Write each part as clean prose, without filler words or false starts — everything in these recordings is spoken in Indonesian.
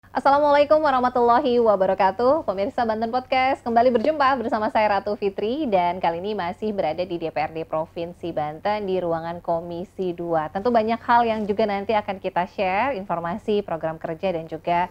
Assalamualaikum warahmatullahi wabarakatuh. Pemirsa Banten Podcast, kembali berjumpa bersama saya Ratu Fitri dan kali ini masih berada di DPRD Provinsi Banten di ruangan Komisi 2. Tentu banyak hal yang juga nanti akan kita share, informasi program kerja dan juga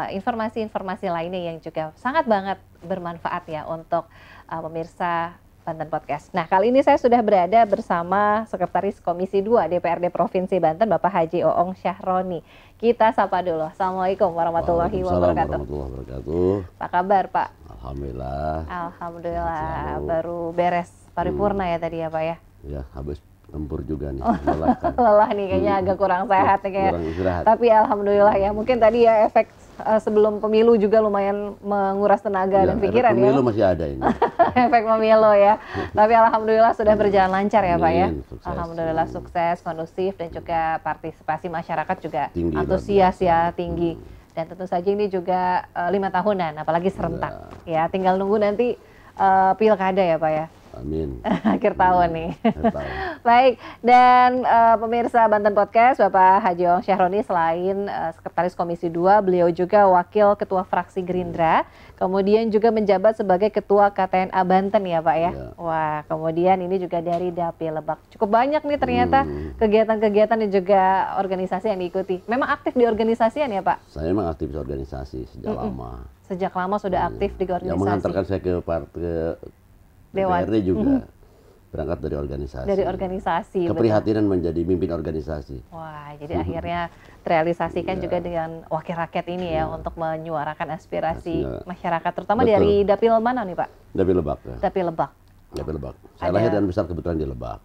informasi-informasi lainnya yang juga sangat banget bermanfaat ya untuk pemirsa Banten Podcast. Nah, kali ini saya sudah berada bersama Sekretaris Komisi 2 DPRD Provinsi Banten, Bapak Haji Oong Syahroni. Kita sapa dulu. Assalamualaikum warahmatullahi wabarakatuh. Warahmatullahi wabarakatuh. Apa kabar, Pak? Alhamdulillah. Alhamdulillah, baru beres paripurna ya tadi ya, Pak ya? Ya, habis tempur juga nih. Melelahkan. Lelah nih, kayaknya agak kurang sehat nih kayak. Kurang istirahat. Tapi alhamdulillah ya, mungkin tadi ya efek sebelum pemilu juga lumayan menguras tenaga dan pikiran ya. Pemilu masih ada ini. Efek pemilu ya. Tapi alhamdulillah sudah berjalan lancar ya, Pak ya. Sukses. Alhamdulillah sukses, kondusif dan juga partisipasi masyarakat juga Tinggi, antusias ya, tinggi. Dan tentu saja ini juga 5 tahunan, apalagi serentak. Ya, tinggal nunggu nanti pilkada ya, Pak ya. Amin. Akhir tahun nih. Akhir tahun. Baik, dan pemirsa Banten Podcast, Bapak Haji Oong Syahroni selain Sekretaris Komisi 2, beliau juga Wakil Ketua Fraksi Gerindra, kemudian juga menjabat sebagai Ketua KTNA Banten ya Pak ya. Ya. Wah, kemudian ini juga dari Dapil Lebak. Cukup banyak nih ternyata kegiatan-kegiatan dan juga organisasi yang diikuti. Memang aktif di organisasian ya Pak? Saya memang aktif di organisasi sejak lama. Sejak lama sudah aktif di organisasi. Yang mengantarkan saya ke Dewan. DPRD juga berangkat dari organisasi. Dari organisasi. Keprihatinan menjadi mimpin organisasi. Wah, jadi akhirnya terrealisasikan juga dengan wakil rakyat ini ya untuk menyuarakan aspirasi masyarakat, terutama dari Dapil mana nih Pak? Dapil Lebak. Ya. Dapil Lebak. Dapil Lebak. Saya lahir dan besar kebetulan di Lebak.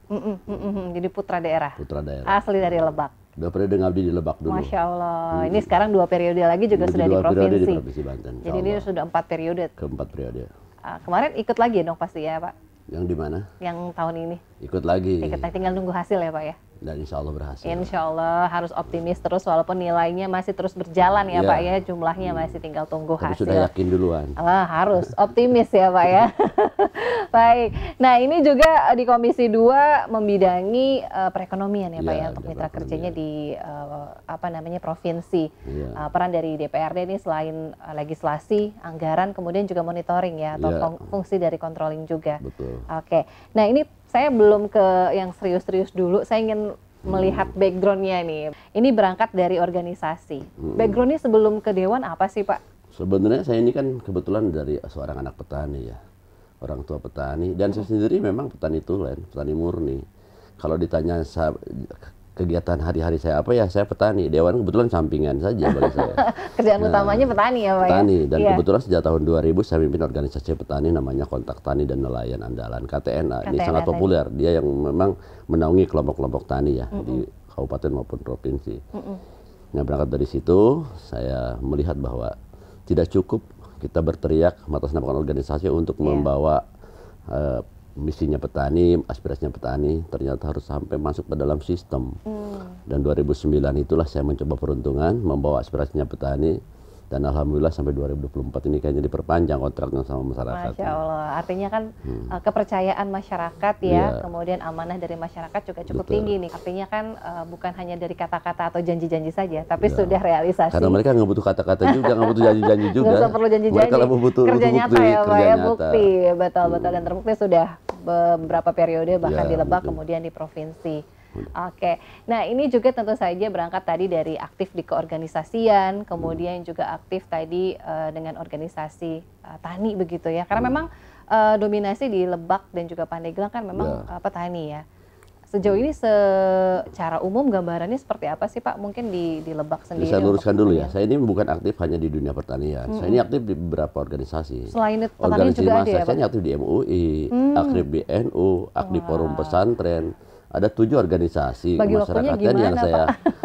Jadi putra daerah. Putra daerah. Asli dari Lebak. Udah periode ngabdi di Lebak dulu. Masya Allah. Ini sekarang 2 periode lagi juga sudah di Dua periode provinsi. di Provinsi Banten. Jadi ini sudah 4 periode. Keempat periode. Kemarin ikut lagi dong pasti ya Pak? Yang di mana? Yang tahun ini. Ikut lagi. Ikut, tinggal nunggu hasil ya Pak ya? Dan insya Allah berhasil. Insya Allah harus optimis terus walaupun nilainya masih terus berjalan ya Pak ya, jumlahnya masih tinggal tunggu Tapi hasil. sudah yakin duluan. Harus optimis ya Pak ya. Baik, nah ini juga di Komisi 2 membidangi perekonomian ya Pak ya untuk mitra kerjanya di provinsi. Peran dari DPRD ini selain legislasi, anggaran, kemudian juga monitoring ya atau fungsi dari controlling juga. Betul. Oke, nah ini saya belum ke yang serius-serius dulu, saya ingin melihat background-nya nih. Ini berangkat dari organisasi. Background-nya sebelum ke Dewan apa sih Pak? Sebenarnya saya ini kan kebetulan dari seorang anak petani ya. Orang tua petani. Dan saya sendiri memang petani tulen, petani murni. Kalau ditanya kegiatan hari-hari saya apa ya, saya petani. Dewan kebetulan sampingan saja bagi saya. Kerjaan utamanya petani ya Pak petani. ya? Dan kebetulan sejak tahun 2000 saya mimpin organisasi petani namanya Kontak Tani dan Nelayan Andalan, KTNA. Ini sangat populer. Dia yang memang menaungi kelompok-kelompok tani ya di kabupaten maupun provinsi. Nah, berangkat dari situ saya melihat bahwa tidak cukup kita berteriak mengatasnamakan organisasi untuk membawa misinya petani, aspirasinya petani, ternyata harus sampai masuk ke dalam sistem. Dan 2009 itulah saya mencoba peruntungan membawa aspirasinya petani. Dan alhamdulillah sampai 2024 ini kayaknya diperpanjang kontraknya sama masyarakat. Masya Allah, artinya kan kepercayaan masyarakat ya, kemudian amanah dari masyarakat juga cukup tinggi nih. Artinya kan bukan hanya dari kata-kata atau janji-janji saja, tapi sudah realisasi. Karena mereka nggak butuh kata-kata juga, nggak butuh janji-janji juga. Nggak usah perlu janji-janji, mereka butuh kerja nyata ya Pak ya, bukti. Betul, dan terbukti sudah beberapa periode bahkan di Lebak kemudian di provinsi. Oke, nah ini juga tentu saja berangkat tadi dari aktif di keorganisasian, kemudian juga aktif tadi dengan organisasi tani begitu ya. Karena memang dominasi di Lebak dan juga Pandeglang kan memang petani ya. Sejauh ini secara umum gambarannya seperti apa sih Pak? Mungkin di Lebak sendiri. Saya luruskan dulu ya, saya ini bukan aktif hanya di dunia pertanian. Saya ini aktif di beberapa organisasi. Selain pertanian juga ada ya Pak? Saya ini aktif di MUI, aktif di NU, aktif forum pesantren. Ada 7 organisasi kemasyarakatan yang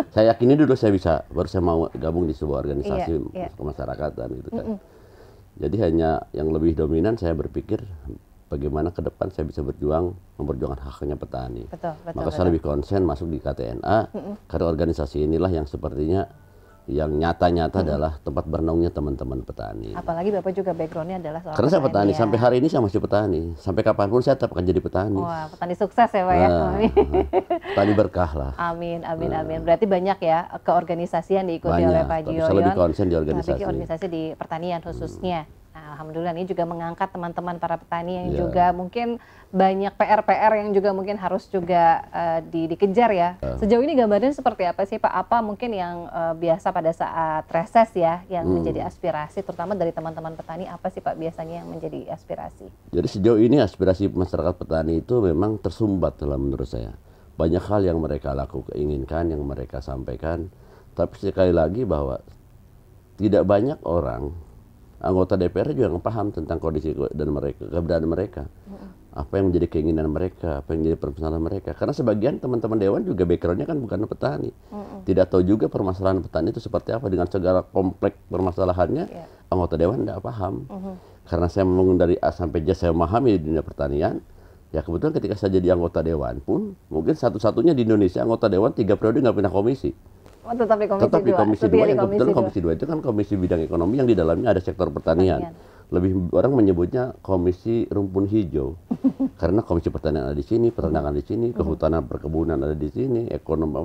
saya yakini dulu saya bisa, baru saya mau gabung di sebuah organisasi kemasyarakatan gitu kan. Jadi hanya yang lebih dominan saya berpikir bagaimana ke depan saya bisa memperjuangkan haknya petani. Maka saya lebih konsen masuk di KTNA karena organisasi inilah yang sepertinya yang nyata-nyata adalah tempat bernaungnya teman-teman petani. Apalagi Bapak juga backgroundnya adalah seorang Karena saya petani, ya. sampai hari ini saya masih petani. Sampai kapanpun saya tetap akan jadi petani. Wah, petani sukses ya Pak ya. Amin. Petani berkah lah. Amin, amin, amin. Berarti banyak ya keorganisasi yang diikuti oleh Pak Gioyon. Saya lebih konsen di organisasi. Tapi organisasi di pertanian khususnya. Nah, alhamdulillah ini juga mengangkat teman-teman para petani yang juga mungkin banyak PR-PR yang juga mungkin harus juga dikejar ya. Sejauh ini gambarannya seperti apa sih Pak? Apa mungkin yang biasa pada saat reses ya yang menjadi aspirasi terutama dari teman-teman petani, apa sih Pak biasanya yang menjadi aspirasi? Jadi sejauh ini aspirasi masyarakat petani itu memang tersumbat dalam menurut saya. Banyak hal yang mereka inginkan, yang mereka sampaikan. Tapi sekali lagi bahwa tidak banyak orang anggota DPR juga yang paham tentang kondisi dan keberadaan mereka. Apa yang menjadi keinginan mereka, apa yang menjadi permasalahan mereka. Karena sebagian teman-teman dewan juga backgroundnya kan bukan petani. Tidak tahu juga permasalahan petani itu seperti apa. Dengan segala kompleks permasalahannya, anggota dewan tidak paham. Karena saya memang dari A sampai Z saya memahami di dunia pertanian. Ya kebetulan ketika saya jadi anggota dewan pun, mungkin satu-satunya di Indonesia anggota dewan 3 periode nggak pindah komisi. Oh, tetap di komisi 2. Tetap di komisi 2, yang kebetulan komisi 2 itu kan komisi bidang ekonomi yang di dalamnya ada sektor pertanian. Lebih orang menyebutnya komisi rumpun hijau. Karena komisi pertanian ada di sini, peternakan di sini, kehutanan perkebunan ada di sini, ekonomi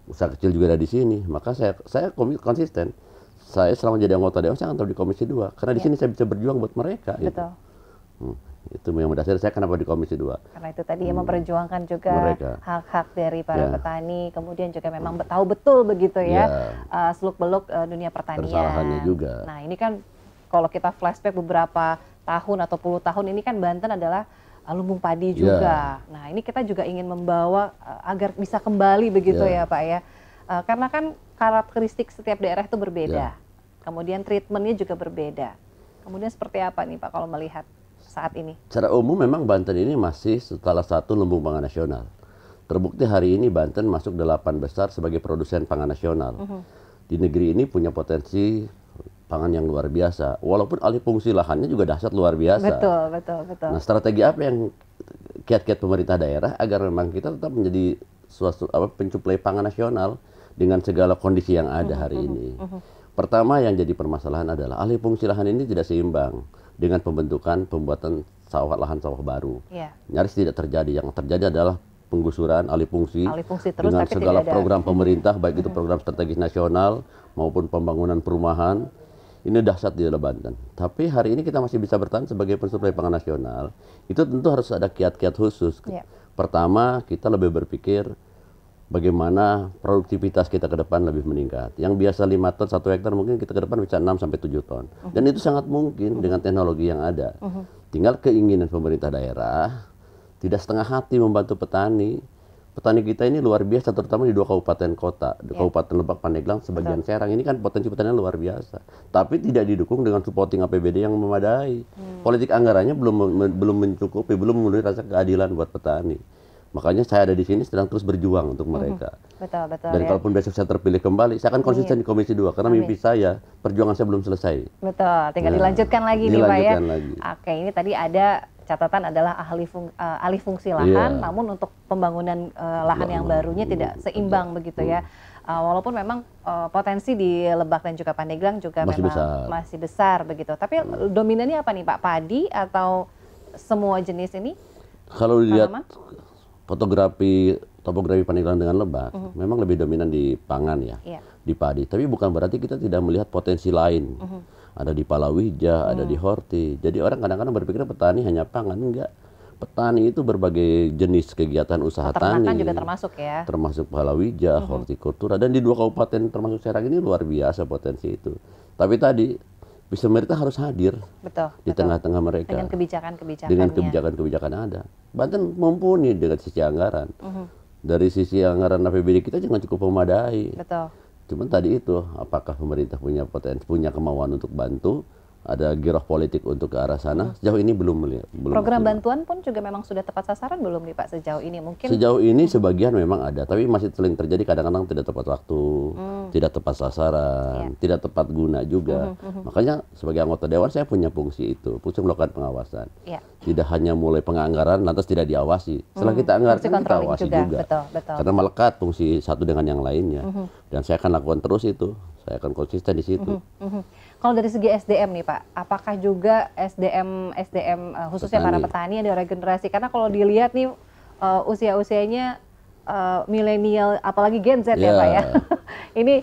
usaha kecil juga ada di sini. Maka saya konsisten. Saya selama jadi anggota dewan saya akan tetap di komisi 2 karena di sini saya bisa berjuang buat mereka. Betul. Itu yang mendasari saya kenapa di komisi 2. Karena itu tadi memperjuangkan juga hak-hak dari para petani, kemudian juga memang tahu betul begitu ya seluk-beluk dunia pertanian. Persalahannya juga. Nah ini kan kalau kita flashback beberapa tahun atau puluh tahun ini kan Banten adalah lumbung padi juga. Nah ini kita juga ingin membawa agar bisa kembali begitu ya Pak ya. Karena kan karakteristik setiap daerah itu berbeda. Kemudian treatmentnya juga berbeda. Kemudian seperti apa nih Pak kalau melihat saat ini? Secara umum memang Banten ini masih salah satu lumbung pangan nasional. Terbukti hari ini Banten masuk 8 besar sebagai produsen pangan nasional. Di negeri ini punya potensi pangan yang luar biasa. Walaupun alih fungsi lahannya juga dahsyat luar biasa. Betul. Nah strategi apa yang kiat-kiat pemerintah daerah agar memang kita tetap menjadi suatu pensuplai pangan nasional dengan segala kondisi yang ada hari ini. Pertama yang jadi permasalahan adalah alih fungsi lahan ini tidak seimbang dengan pembuatan lahan sawah baru. Nyaris tidak terjadi. Yang terjadi adalah penggusuran, alih fungsi terus, dengan segala program pemerintah, baik itu program strategis nasional maupun pembangunan perumahan. Ini dahsyat di dalam Banten. Tapi hari ini kita masih bisa bertahan sebagai pensuplai pangan nasional. Itu tentu harus ada kiat-kiat khusus. Pertama, kita lebih berpikir bagaimana produktivitas kita ke depan lebih meningkat. Yang biasa 5 ton 1 hektar mungkin kita ke depan bisa 6 sampai 7 ton. Dan itu sangat mungkin dengan teknologi yang ada. Tinggal keinginan pemerintah daerah tidak setengah hati membantu petani. Petani kita ini luar biasa terutama di 2 kabupaten kota, di Kabupaten Lebak, Pandeglang, sebagian Serang. Ini kan potensi petani luar biasa. Tapi tidak didukung dengan supporting APBD yang memadai. Politik anggarannya belum mencukupi, belum memenuhi rasa keadilan buat petani. Makanya saya ada di sini sedang terus berjuang untuk mereka. Betul. Dan kalaupun besok saya terpilih kembali, saya akan konsisten di Komisi 2 karena mimpi saya, perjuangan saya belum selesai. Betul, tinggal dilanjutkan lagi nih Pak ya. Oke, ini tadi ada catatan adalah alih fungsi lahan, namun untuk pembangunan lahan yang barunya tidak seimbang begitu ya. Walaupun memang potensi di Lebak dan juga Pandeglang juga masih besar begitu. Tapi dominannya apa nih Pak? Padi atau semua jenis ini? Kalau dilihat topografi Pandeglang dengan Lebak memang lebih dominan di pangan ya, di padi. Tapi bukan berarti kita tidak melihat potensi lain. Ada di palawija, ada di horti. Jadi orang kadang-kadang berpikir petani hanya pangan, enggak. Petani itu berbagai jenis kegiatan usaha tani. Peternakan juga termasuk ya. Termasuk palawija, hortikultura, dan di 2 kabupaten termasuk Serang ini luar biasa potensi itu. Tapi tadi pemerintah harus hadir di tengah-tengah mereka dengan kebijakan-kebijakan yang ada. Banten mumpuni dengan sisi anggaran. Dari sisi anggaran APBD kita jangan cukup memadai. Cuman tadi itu, apakah pemerintah punya potensi, punya kemauan untuk bantu? Ada giroh politik untuk ke arah sana? Sejauh ini belum. Program bantuan pun juga memang sudah tepat sasaran belum nih Pak sejauh ini? Sejauh ini sebagian memang ada, tapi masih sering terjadi kadang-kadang tidak tepat waktu, tidak tepat sasaran, tidak tepat guna juga. Makanya sebagai anggota dewan saya punya fungsi itu, fungsi melakukan pengawasan. Tidak hanya mulai penganggaran lantas tidak diawasi. Setelah kita anggarkan kita awasi juga. Karena melekat fungsi satu dengan yang lainnya. Dan saya akan lakukan terus itu. Saya akan konsisten di situ. Kalau dari segi SDM nih Pak, apakah juga SDM khususnya para petani yang diregenerasi? Karena kalau dilihat nih usia-usianya milenial, apalagi Gen Z ya Pak ya. Ini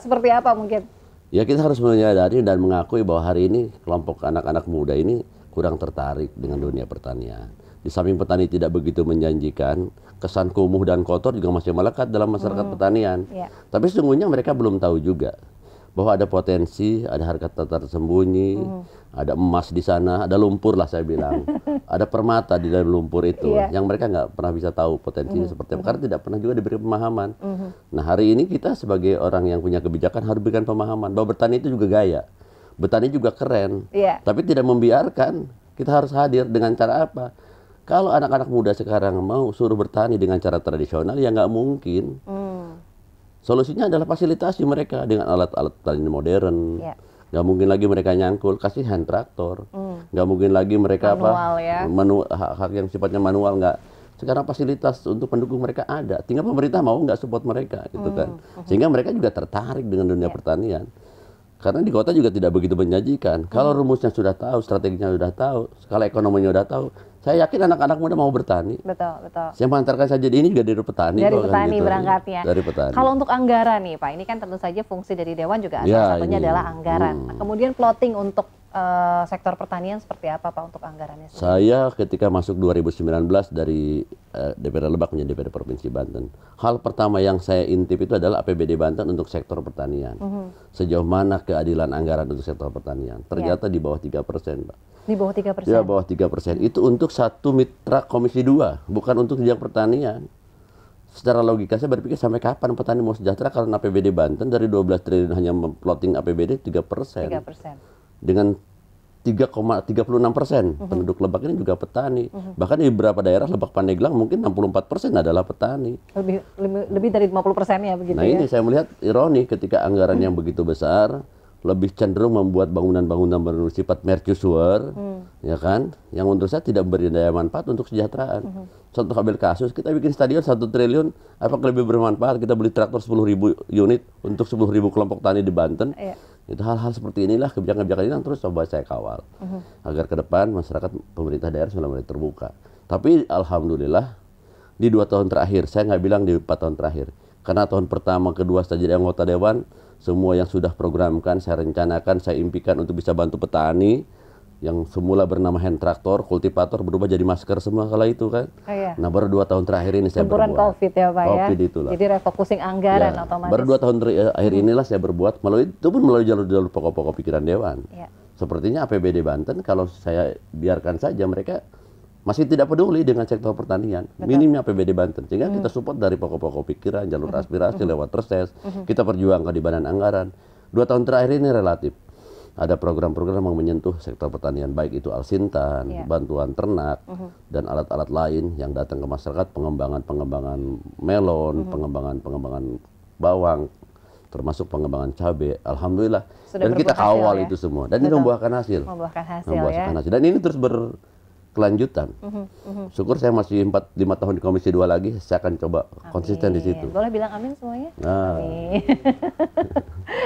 seperti apa mungkin? Ya kita harus menyadari dan mengakui bahwa hari ini kelompok anak-anak muda ini kurang tertarik dengan dunia pertanian. Di samping petani tidak begitu menjanjikan, kesan kumuh dan kotor juga masih melekat dalam masyarakat pertanian. Tapi sesungguhnya mereka belum tahu juga bahwa ada potensi, ada harga tersembunyi, ada emas di sana, ada lumpur lah saya bilang. Ada permata di dalam lumpur itu yang mereka nggak pernah bisa tahu potensinya seperti apa, karena tidak pernah juga diberi pemahaman. Nah hari ini kita sebagai orang yang punya kebijakan harus berikan pemahaman bahwa bertani itu juga gaya, bertani juga keren, tapi tidak membiarkan. Kita harus hadir dengan cara apa? Kalau anak-anak muda sekarang mau suruh bertani dengan cara tradisional, ya nggak mungkin. Solusinya adalah fasilitasi mereka dengan alat-alat tani modern. Nggak mungkin lagi mereka nyangkul, kasih hand traktor. Nggak mungkin lagi mereka manual, hak yang sifatnya manual, nggak. Sekarang fasilitas untuk pendukung mereka ada. Tinggal pemerintah mau nggak support mereka, gitu kan. Sehingga mereka juga tertarik dengan dunia pertanian. Karena di kota juga tidak begitu menjanjikan. Kalau rumusnya sudah tahu, strateginya sudah tahu, skala ekonominya sudah tahu, saya yakin anak-anak muda mau bertani. Betul. Saya mengantarkan saja ini juga dari petani. Dari petani gitu, berangkatnya. Dari petani. Kalau untuk anggaran nih Pak, ini kan tentu saja fungsi dari Dewan juga salah satunya adalah anggaran. Nah, kemudian plotting untuk sektor pertanian seperti apa Pak untuk anggarannya sendiri? Saya ketika masuk 2019 dari DPR Lebak menjadi DPR Provinsi Banten, hal pertama yang saya intip itu adalah APBD Banten untuk sektor pertanian. Sejauh mana keadilan anggaran untuk sektor pertanian? Ternyata di bawah 3%, Pak. Di bawah 3%? Di bawah 3%. Itu untuk satu mitra Komisi 2, bukan untuk bidang pertanian. Secara logika saya berpikir sampai kapan petani mau sejahtera kalau APBD Banten dari 12 triliun hanya plotting APBD 3%. Dengan 3,36% penduduk Lebak ini juga petani. Bahkan di beberapa daerah Lebak Pandeglang mungkin 64% adalah petani. Lebih dari 50% ya begitu. Nah ini saya melihat ironi ketika anggaran yang begitu besar lebih cenderung membuat bangunan-bangunan bersifat mercusuar, ya kan? Yang menurut saya tidak memberi daya manfaat untuk kesejahteraan. Contoh ambil kasus, kita bikin stadion 1 triliun, apakah lebih bermanfaat kita beli traktor 10.000 unit untuk 10.000 kelompok tani di Banten? Itu hal-hal seperti inilah, kebijakan-kebijakan ini yang terus coba saya kawal. Agar ke depan masyarakat pemerintah daerah sudah mulai terbuka. Tapi alhamdulillah di 2 tahun terakhir, saya nggak bilang di 4 tahun terakhir. Karena tahun pertama, kedua saya jadi anggota Dewan, semua yang sudah programkan, saya rencanakan, saya impikan untuk bisa bantu petani yang semula bernama hand traktor, kultivator berubah jadi masker semua kala itu kan. Nah baru 2 tahun terakhir ini saya berbuat. COVID ya Pak COVID ya. Itulah. Jadi refocusing anggaran otomatis. Baru 2 tahun terakhir inilah saya berbuat melalui jalur-jalur pokok-pokok pikiran Dewan. Sepertinya APBD Banten kalau saya biarkan saja mereka masih tidak peduli dengan sektor pertanian. Minimnya APBD Banten. Sehingga kita support dari pokok-pokok pikiran, jalur aspirasi lewat reses. Kita perjuangkan di badan anggaran. 2 tahun terakhir ini relatif. Ada program-program yang menyentuh sektor pertanian, baik itu alsintan, bantuan ternak, dan alat-alat lain yang datang ke masyarakat, pengembangan melon, pengembangan bawang, termasuk pengembangan cabai. Alhamdulillah. Dan kita kawal itu semua. Dan ini membuahkan hasil. Membuahkan hasil. Dan ini terus berkelanjutan. Syukur saya masih 4-5 tahun di Komisi 2 lagi, saya akan coba konsisten di situ. Boleh bilang amin semuanya? Amin.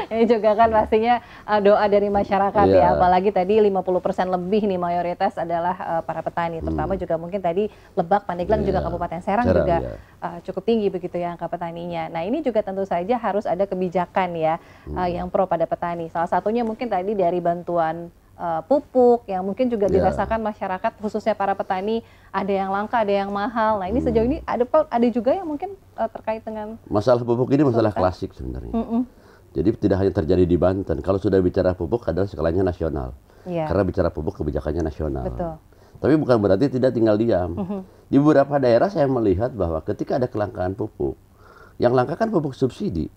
Ini juga kan pastinya doa dari masyarakat ya, apalagi tadi 50% lebih nih mayoritas adalah para petani, terutama juga mungkin tadi Lebak, Pandeglang juga Kabupaten Serang juga cukup tinggi begitu ya angka petaninya. Nah ini juga tentu saja harus ada kebijakan ya yang pro pada petani. Salah satunya mungkin tadi dari bantuan pupuk yang mungkin juga dirasakan masyarakat khususnya para petani, ada yang langka, ada yang mahal. Nah ini sejauh ini ada juga yang mungkin terkait dengan masalah pupuk ini masalah klasik sebenarnya. Jadi tidak hanya terjadi di Banten. Kalau sudah bicara pupuk adalah skalanya nasional. Karena bicara pupuk kebijakannya nasional. Tapi bukan berarti tidak tinggal diam. Di beberapa daerah saya melihat bahwa ketika ada kelangkaan pupuk, yang langka kan pupuk subsidi.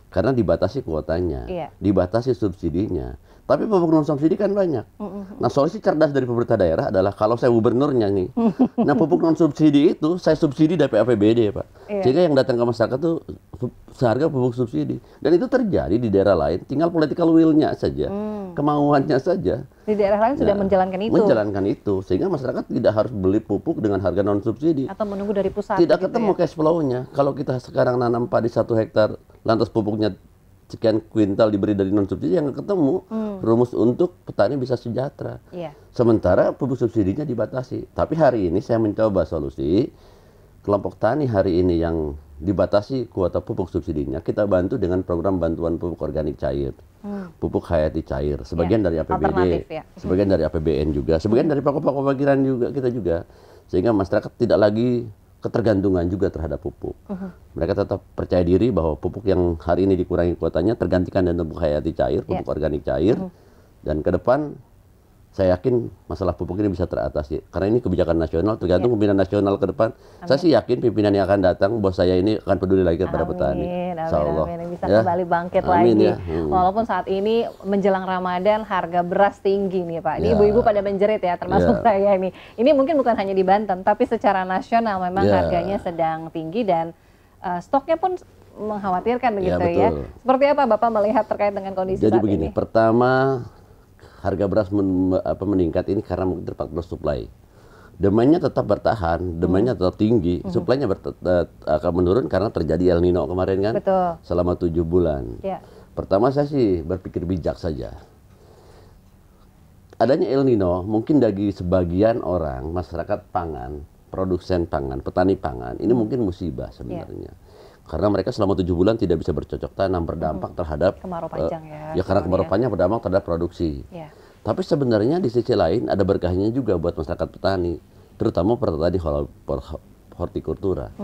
Karena dibatasi kuotanya, dibatasi subsidinya. Tapi pupuk non subsidi kan banyak. Nah solusi cerdas dari pemerintah daerah adalah kalau saya gubernurnya nih, nah pupuk non subsidi itu saya subsidi dari APBD Pak. Sehingga yang datang ke masyarakat tuh seharga pupuk subsidi. Dan itu terjadi di daerah lain, tinggal political will-nya saja, kemauannya saja. Di daerah lain sudah menjalankan itu. Menjalankan itu, sehingga masyarakat tidak harus beli pupuk dengan harga non subsidi. Atau menunggu dari pusat. Tidak ketemu cash flow-nya. Kalau kita sekarang nanam padi 1 hektar, lantas pupuknya sekian kuintal diberi dari non subsidi yang ketemu rumus untuk petani bisa sejahtera. Sementara pupuk subsidinya dibatasi. Tapi hari ini saya mencoba solusi kelompok tani hari ini yang dibatasi kuota pupuk subsidinya, kita bantu dengan program bantuan pupuk organik cair, pupuk hayati cair, sebagian dari APBD, sebagian dari APBN juga, sebagian dari pokok-pokok bagiran juga kita juga, sehingga masyarakat tidak lagi ketergantungan juga terhadap pupuk. Mereka tetap percaya diri bahwa pupuk yang hari ini dikurangi kuotanya tergantikan dengan pupuk hayati cair, pupuk organik cair, dan ke depan saya yakin masalah pupuk ini bisa teratasi. Karena ini kebijakan nasional, tergantung pimpinan nasional ke depan. Saya sih yakin pimpinan yang akan datang, bos saya ini akan peduli lagi kepada petani. Amin. Bisa kembali bangkit lagi. Walaupun saat ini menjelang Ramadan harga beras tinggi nih Pak. Ini ibu-ibu pada menjerit ya, termasuk saya ini. Ini mungkin bukan hanya di Banten, tapi secara nasional memang harganya sedang tinggi dan stoknya pun mengkhawatirkan begitu ya. Seperti apa Bapak melihat terkait dengan kondisi saat ini? Jadi begini, pertama harga beras meningkat ini karena mungkin terfaktor supply. Demandnya tetap bertahan, demandnya tetap tinggi, supply-nya akan menurun karena terjadi El Nino kemarin kan. Selama 7 bulan. Pertama saya sih berpikir bijak saja. Adanya El Nino mungkin bagi sebagian orang, masyarakat pangan, produsen pangan, petani pangan, ini mungkin musibah sebenarnya. Karena mereka selama 7 bulan tidak bisa bercocok tanam, berdampak terhadap kemarau panjang karena kemarau panjang berdampak terhadap produksi. Tapi sebenarnya di sisi lain ada berkahnya juga buat masyarakat petani, terutama petani hortikultura.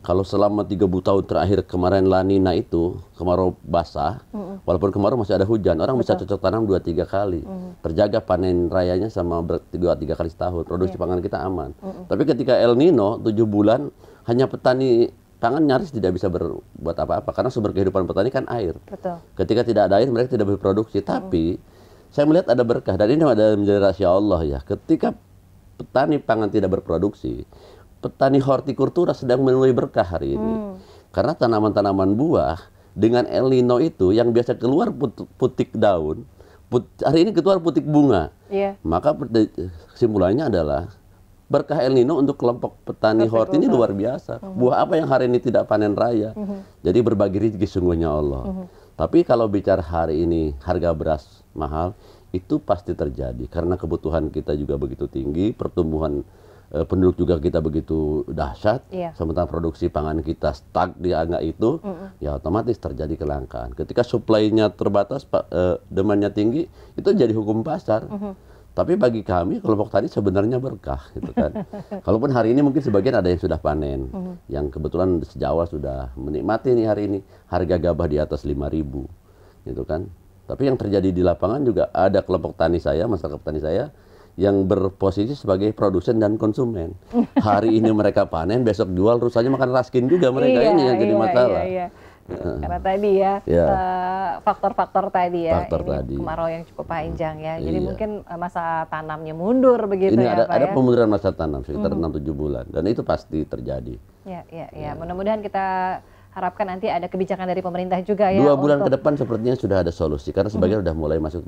Kalau selama 3 tahun terakhir kemarin La Nina itu kemarau basah, walaupun kemarau masih ada hujan, orang bisa cocok tanam 2-3 kali, terjaga panen rayanya sama 2-3 kali setahun, produksi pangan kita aman. Tapi ketika El Nino 7 bulan hanya petani pangan nyaris tidak bisa berbuat apa-apa karena sumber kehidupan petani kan air. Ketika tidak ada air mereka tidak berproduksi. Tapi saya melihat ada berkah dan ini ada menjadi rahasia Allah ya. Ketika petani pangan tidak berproduksi, petani hortikultura sedang menemui berkah hari ini. Karena tanaman-tanaman buah dengan El Nino itu yang biasa keluar putik daun, hari ini keluar putik bunga. Maka kesimpulannya adalah berkah El Nino untuk kelompok petani horti ini luar biasa. Buah apa yang hari ini tidak panen raya. Jadi berbagi rezeki sungguhnya Allah. Tapi kalau bicara hari ini harga beras mahal, itu pasti terjadi. Karena kebutuhan kita juga begitu tinggi, pertumbuhan penduduk juga kita begitu dahsyat. Sementara produksi pangan kita stuck di angka itu, ya otomatis terjadi kelangkaan. Ketika supply-nya terbatas, demand-nya tinggi, itu jadi hukum pasar. Tapi bagi kami kelompok tani sebenarnya berkah gitu kan. Kalaupun hari ini mungkin sebagian ada yang sudah panen, yang kebetulan sejak awal sudah menikmati nih hari ini harga gabah di atas 5.000 gitu kan. Tapi yang terjadi di lapangan juga ada kelompok tani saya, masyarakat tani saya yang berposisi sebagai produsen dan konsumen. Hari ini mereka panen, besok jual, rusanya makan raskin juga mereka. Ini yang jadi masalah. Karena tadi faktor-faktor tadi ya, tadi. Kemarau yang cukup panjang ya, jadi mungkin masa tanamnya mundur begitu ini ya Pak ada pemunduran masa tanam sekitar 6-7 bulan dan itu pasti terjadi. Mudah-mudahan kita harapkan nanti ada kebijakan dari pemerintah juga ya. 2 bulan ke depan sepertinya sudah ada solusi karena sebagian sudah mulai masuk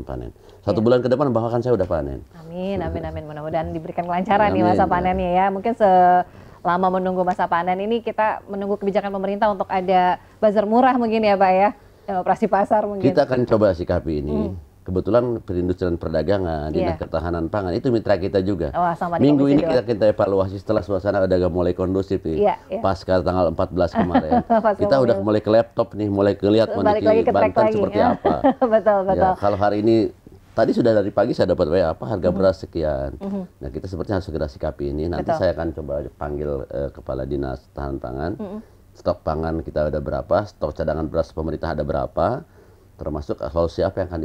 panen. 1 bulan ke depan bahkan saya sudah panen. Amin. Mudah-mudahan diberikan kelancaran nih masa panennya ya. Mungkin selama menunggu masa panen ini kita menunggu kebijakan pemerintah untuk ada bazar murah mungkin ya Pak ya, operasi pasar mungkin. Kita akan coba sikapi ini. Kebetulan perindustrian perdagangan, dinas ketahanan pangan itu mitra kita juga. Minggu ini kita evaluasi setelah suasana udah mulai kondusif nih. Pasca tanggal 14 kemarin. Kita udah mulai ke laptop nih, mulai kelihat kondisi Banten seperti apa. Betul. Ya, kalau hari ini tadi sudah dari pagi saya dapat WA harga beras sekian. Nah kita sepertinya harus segera sikapi ini. Nanti saya akan coba panggil kepala dinas tahan pangan. Stok pangan kita ada berapa? Stok cadangan beras pemerintah ada berapa? Termasuk solusi apa yang akan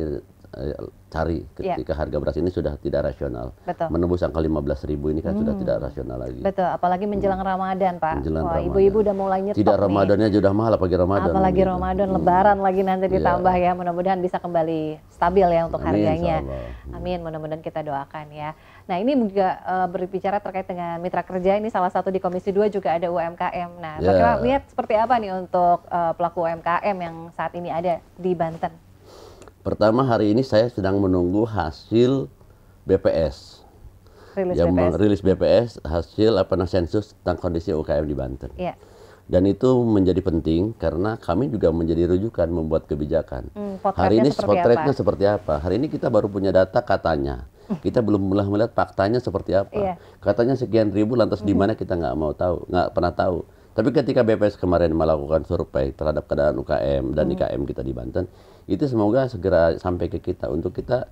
cari ketika harga beras ini sudah tidak rasional. Menembus angka 15.000 ini kan sudah tidak rasional lagi. Apalagi menjelang Ramadan Pak. Ibu-ibu udah mulai nyetok tidak Ramadannya sudah mahal apalagi Ramadan. Apalagi Ramadan, Lebaran lagi nanti ditambah ya. Mudah-mudahan bisa kembali stabil ya untuk harganya. Amin, mudah-mudahan kita doakan ya. Nah ini juga berbicara terkait dengan mitra kerja, ini salah satu di Komisi 2 juga ada UMKM. Nah Pak lihat seperti apa nih untuk pelaku UMKM yang saat ini ada di Banten? Pertama hari ini saya sedang menunggu hasil BPS. Rilis BPS hasil sensus tentang kondisi UMKM di Banten. Dan itu menjadi penting karena kami juga menjadi rujukan membuat kebijakan. Hari ini potretnya seperti apa? Hari ini kita baru punya data katanya. Kita belum melihat faktanya seperti apa. Iya. Katanya sekian ribu, lantas di mana kita nggak mau tahu, nggak pernah tahu. Tapi ketika BPS kemarin melakukan survei terhadap keadaan UKM dan IKM kita di Banten, itu semoga segera sampai ke kita untuk kita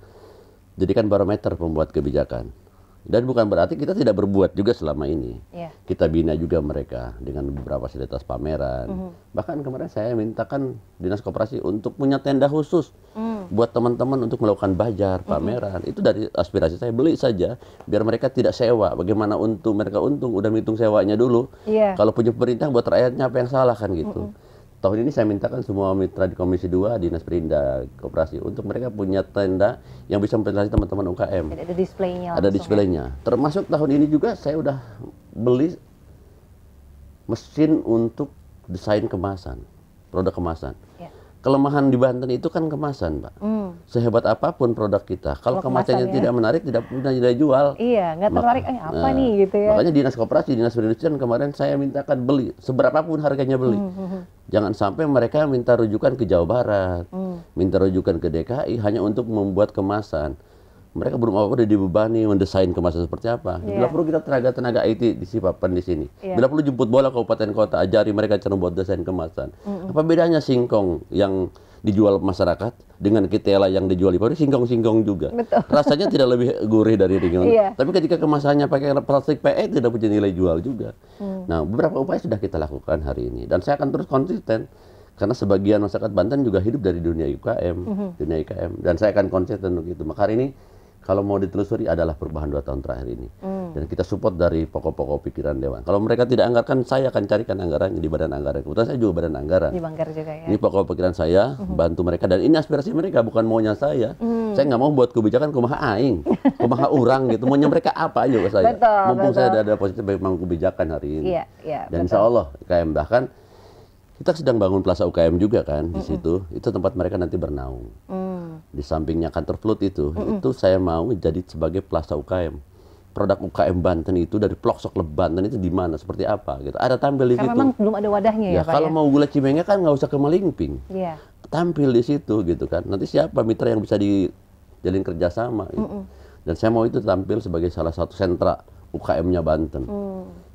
jadikan barometer pembuat kebijakan. Dan bukan berarti kita tidak berbuat juga selama ini. Yeah. Kita bina juga mereka dengan beberapa fasilitas pameran. Bahkan kemarin saya mintakan Dinas Koperasi untuk punya tenda khusus buat teman-teman untuk melakukan bajar, pameran. Itu dari aspirasi saya, beli saja biar mereka tidak sewa. Bagaimana mereka untung, udah menghitung sewanya dulu. Yeah. Kalau punya pemerintah buat rakyatnya apa yang salah kan gitu. Tahun ini saya mintakan semua mitra di Komisi 2, Dinas Perindah, Koperasi untuk mereka punya tenda yang bisa memfasilitasi teman-teman UKM. Ada displaynya. Ada displaynya. Termasuk tahun ini juga saya udah beli mesin untuk desain kemasan, produk kemasan. Ya. Kelemahan di Banten itu kan kemasan, Pak. Sehebat apapun produk kita, kalau kemasannya tidak menarik, tidak punya nilai jual. Iya, nggak tertarik, apa nih gitu ya. Makanya Dinas Koperasi, Dinas Perindustrian kemarin saya mintakan beli, seberapapun harganya beli. Jangan sampai mereka minta rujukan ke Jawa Barat, minta rujukan ke DKI hanya untuk membuat kemasan. Mereka belum apa-apa udah dibebani mendesain kemasan seperti apa. Bila perlu kita tenaga IT disiapkan di sini. Bila perlu jemput bola kabupaten kota, ajari mereka cara buat desain kemasan. Apa bedanya singkong yang dijual masyarakat dengan ketela yang dijual di pabrik, singkong-singkong juga. Betul. Rasanya tidak lebih gurih dari ringkong. Tapi ketika kemasannya pakai plastik PE tidak punya nilai jual juga. Nah, beberapa upaya sudah kita lakukan hari ini dan saya akan terus konsisten. Karena sebagian masyarakat Banten juga hidup dari dunia UKM, dunia IKM, dan saya akan konsisten untuk itu. Maka hari ini kalau mau ditelusuri adalah perubahan 2 tahun terakhir ini. Dan kita support dari pokok-pokok pikiran Dewan. Kalau mereka tidak anggarkan, saya akan carikan anggarannya di badan anggaran. Kebetulan saya juga badan anggaran. Di Banggar juga ya. Ini pokok pikiran saya, bantu mereka. Dan ini aspirasi mereka, bukan maunya saya. Saya nggak mau buat kebijakan kumaha aing, kumaha urang gitu. Maunya mereka apa aja ke saya. Betul, Mumpung saya ada posisi memang kebijakan hari ini. Dan insya Allah, UKM bahkan kita sedang bangun Plaza UKM juga kan di situ. Itu tempat mereka nanti bernaung. Di sampingnya kantor Flut itu saya mau jadi sebagai Plaza UKM. Produk UKM Banten itu dari pelosok Banten itu di mana, seperti apa gitu. Ada tampil di situ. Karena memang belum ada wadahnya ya, Pak. Kalau mau gulai cimengnya kan nggak usah ke Malingping. Iya. Tampil di situ gitu kan. Nanti siapa mitra yang bisa dijalin kerjasama gitu. Dan saya mau itu tampil sebagai salah satu sentra UKM-nya Banten.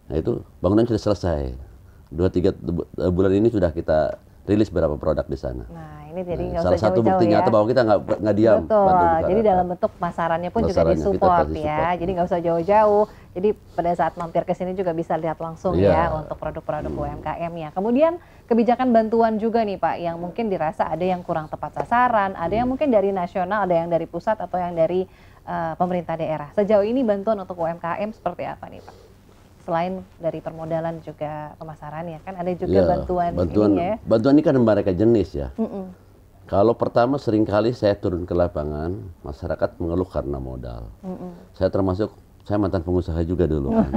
Nah itu bangunan sudah selesai. 2-3 bulan ini sudah kita rilis beberapa produk di sana. Nah, ini jadi nggak salah usah satu bukti jauh-jauh nyata bahwa kita nggak diam. Betul. Jadi dalam bentuk pemasarannya pun juga disupport ya. Jadi nggak usah jauh-jauh. Jadi pada saat mampir ke sini juga bisa lihat langsung ya untuk produk-produk UMKM-nya. Kemudian kebijakan bantuan juga nih Pak, yang mungkin dirasa ada yang kurang tepat sasaran, ada yang mungkin dari nasional, ada yang dari pusat atau yang dari pemerintah daerah. Sejauh ini bantuan untuk UMKM seperti apa nih Pak? Selain dari permodalan juga pemasaran ya kan ada juga bantuan ini ya. Bantuan ini kan mereka jenis ya. Kalau pertama seringkali saya turun ke lapangan, masyarakat mengeluh karena modal. Saya mantan pengusaha juga dulu kan.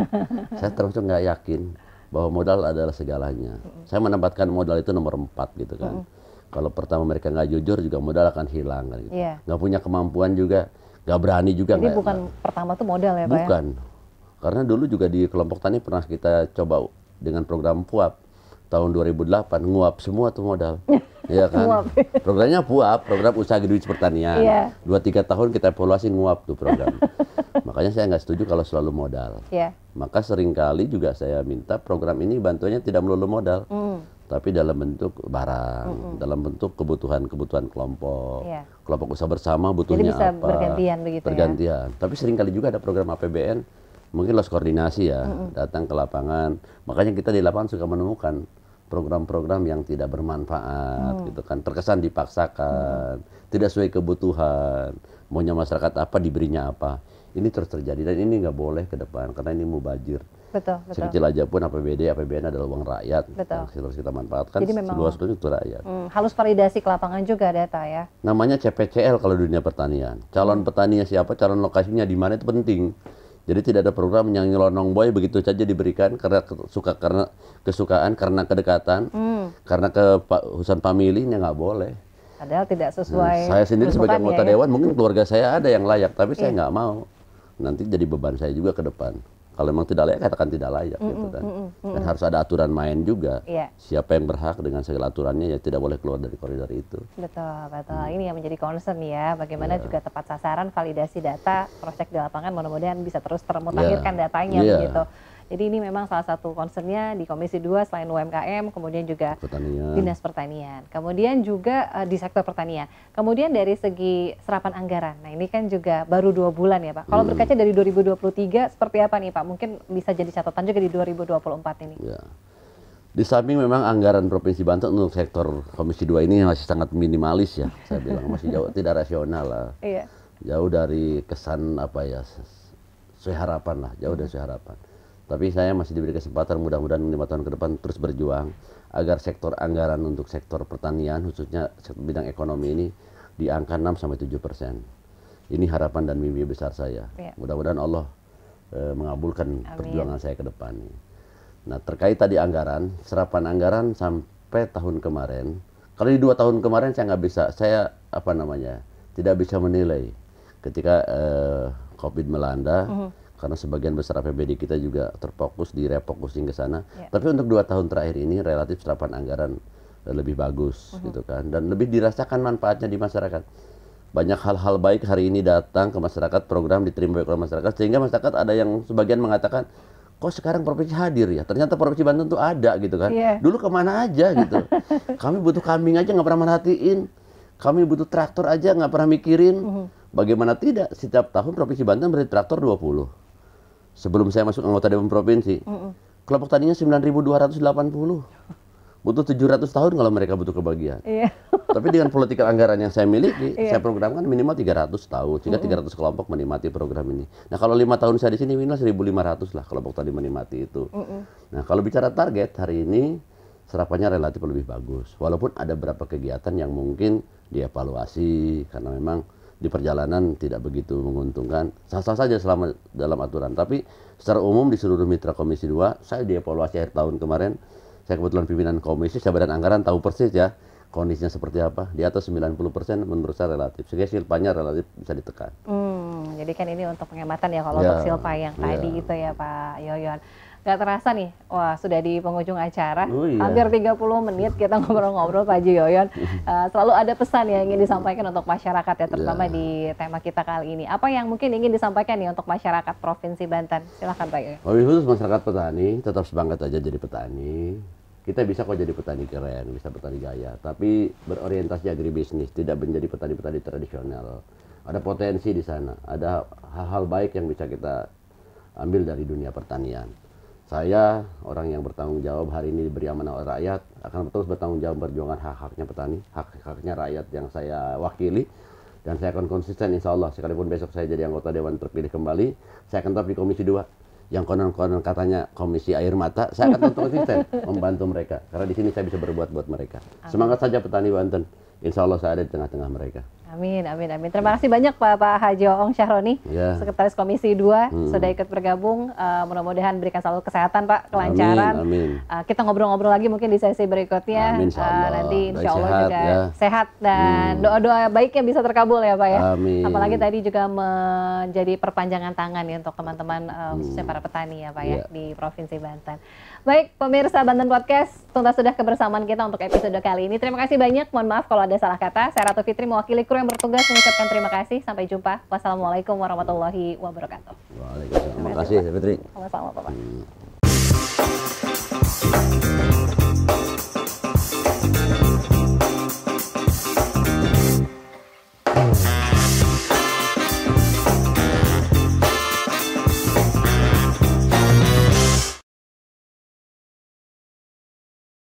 Saya termasuk nggak yakin bahwa modal adalah segalanya. Saya menempatkan modal itu nomor 4 gitu kan. Kalau pertama mereka nggak jujur juga modal akan hilang kan gitu. Nggak punya kemampuan juga, nggak berani juga. Jadi bukan pertama tuh modal ya Pak? Bukan. Karena dulu juga di kelompok tani pernah kita coba dengan program PUAP tahun 2008 nguap semua tuh modal. Iya kan? Programnya PUAP, program usaha gedung pertanian. 2-3 tahun kita evaluasi nguap tuh program. Makanya saya nggak setuju kalau selalu modal. Maka seringkali juga saya minta program ini bantuannya tidak melulu modal. Tapi dalam bentuk barang, dalam bentuk kebutuhan kelompok. Kelompok usaha bersama butuhnya. Jadi bisa apa. Bergantian begitu bergantian. Tapi seringkali juga ada program APBN. Mungkin los koordinasi ya, datang ke lapangan. Makanya kita di lapangan suka menemukan program-program yang tidak bermanfaat, gitu kan. Terkesan dipaksakan, tidak sesuai kebutuhan. Maunya masyarakat apa, diberinya apa. Ini terus terjadi dan ini nggak boleh ke depan karena ini mubazir. Betul. Sekecil aja pun APBN adalah uang rakyat. Betul. Yang harus kita manfaatkan seluas-luasnya untuk rakyat. Harus validasi ke lapangan juga data ya. Namanya CPCL kalau dunia pertanian. Calon petaninya siapa, calon lokasinya di mana itu penting. Jadi tidak ada program yang nyelonong boy begitu saja diberikan karena kesukaan, karena kedekatan, karena kehususan famili, ini nggak boleh. Padahal tidak sesuai. Saya sendiri sebagai anggota dewan, mungkin keluarga saya ada yang layak, tapi saya nggak mau. Nanti jadi beban saya juga ke depan. Kalau memang tidak layak, katakan tidak layak gitu kan. Dan harus ada aturan main juga. Siapa yang berhak dengan segala aturannya ya tidak boleh keluar dari koridor itu. Betul, betul. Ini yang menjadi concern ya. Bagaimana juga tepat sasaran, validasi data, cross check di lapangan, mudah-mudahan bisa terus termutakhirkan datanya begitu. Jadi ini memang salah satu concernnya di Komisi 2 selain UMKM, kemudian juga Dinas Pertanian. Kemudian juga di sektor pertanian. Kemudian dari segi serapan anggaran. Nah ini kan juga baru 2 bulan ya Pak. Kalau berkaca dari 2023 seperti apa nih Pak? Mungkin bisa jadi catatan juga di 2024 ini. Ya. Di samping memang anggaran Provinsi Banten untuk sektor Komisi 2 ini masih sangat minimalis ya. Saya bilang masih jauh tidak rasional lah. Jauh dari kesan apa ya, sesuai harapan lah. Jauh dari sesuai harapan. Tapi saya masih diberi kesempatan mudah-mudahan 5 tahun ke depan terus berjuang agar sektor anggaran untuk sektor pertanian khususnya bidang ekonomi ini di angka 6-7%. Ini harapan dan mimpi besar saya. Mudah-mudahan Allah mengabulkan perjuangan saya ke depan. Nah terkait tadi anggaran, serapan anggaran sampai tahun kemarin, kalau di 2 tahun kemarin saya nggak bisa, tidak bisa menilai ketika COVID melanda. Karena sebagian besar APBD kita juga terfokus di refocusing ke sana. Tapi untuk 2 tahun terakhir ini relatif serapan anggaran lebih bagus gitu kan, dan lebih dirasakan manfaatnya di masyarakat. Banyak hal-hal baik hari ini datang ke masyarakat, program diterima baik oleh masyarakat, sehingga masyarakat ada yang sebagian mengatakan, kok sekarang provinsi hadir ya? Ternyata Provinsi Banten tuh ada gitu kan. Dulu kemana aja gitu. Kami butuh kambing aja nggak pernah merhatiin. Kami butuh traktor aja nggak pernah mikirin. Bagaimana tidak, setiap tahun Provinsi Banten beri traktor 20. Sebelum saya masuk anggota Dewan Provinsi, kelompok taninya 9.280. Butuh 700 tahun kalau mereka butuh kebagian. Tapi dengan politik anggaran yang saya miliki, saya programkan minimal 300 tahun, sehingga 300 kelompok menikmati program ini. Nah kalau 5 tahun saya di sini minimal 1.500 lah kelompok tani menikmati itu. Nah kalau bicara target hari ini, serapannya relatif lebih bagus. Walaupun ada beberapa kegiatan yang mungkin dievaluasi, karena memang di perjalanan tidak begitu menguntungkan, sah-sah saja selama dalam aturan. Tapi secara umum di seluruh mitra Komisi 2, saya dievaluasi akhir tahun kemarin, saya kebetulan pimpinan komisi, saya badan anggaran tahu persis ya kondisinya seperti apa. Di atas 90% menurut saya relatif, sehingga silpanya relatif bisa ditekan. Jadi kan ini untuk penghematan ya kalau untuk silpa yang tadi itu ya Pak Yoyon. Gak terasa nih, wah sudah di penghujung acara, hampir 30 menit kita ngobrol-ngobrol Pak Haji Yoyon. Selalu ada pesan yang ingin disampaikan untuk masyarakat ya, terutama di tema kita kali ini. Apa yang mungkin ingin disampaikan nih untuk masyarakat Provinsi Banten? Silahkan Pak Yoyon. Khusus masyarakat petani, tetap semangat aja jadi petani. Kita bisa kok jadi petani keren, bisa petani gaya, tapi berorientasi agribisnis, tidak menjadi petani-petani tradisional. Ada potensi di sana, ada hal-hal baik yang bisa kita ambil dari dunia pertanian. Saya orang yang bertanggung jawab hari ini diberi amanah oleh rakyat, akan terus bertanggung jawab perjuangan hak-haknya petani, hak-haknya rakyat yang saya wakili, dan saya akan konsisten insya Allah. Sekalipun besok saya jadi anggota Dewan terpilih kembali, saya akan tetap di Komisi 2. Yang konon-konon katanya Komisi Air Mata, saya akan tetap konsisten membantu mereka, karena di sini saya bisa berbuat buat mereka. Semangat saja petani Banten, insya Allah saya ada di tengah-tengah mereka. Amin, amin, amin. Terima kasih banyak Pak Haji Oong Syahroni, Sekretaris Komisi 2, sudah ikut bergabung. Mudah-mudahan berikan selalu kesehatan Pak, kelancaran. Amin, amin. Kita ngobrol-ngobrol lagi mungkin di sesi berikutnya. Amin, nanti insya Allah juga sehat dan doa-doa baiknya bisa terkabul ya Pak ya. Amin. Apalagi tadi juga menjadi perpanjangan tangan ya untuk teman-teman khususnya para petani ya Pak ya di Provinsi Banten. Baik, pemirsa Banten Podcast, tuntas sudah kebersamaan kita untuk episode kali ini. Terima kasih banyak, mohon maaf kalau ada salah kata. Saya Ratu Fitri mewakili kru yang bertugas mengucapkan terima kasih. Sampai jumpa. Wassalamualaikum warahmatullahi wabarakatuh. Waalaikumsalam. Terima kasih, Fitri. Sama-sama, Bapak.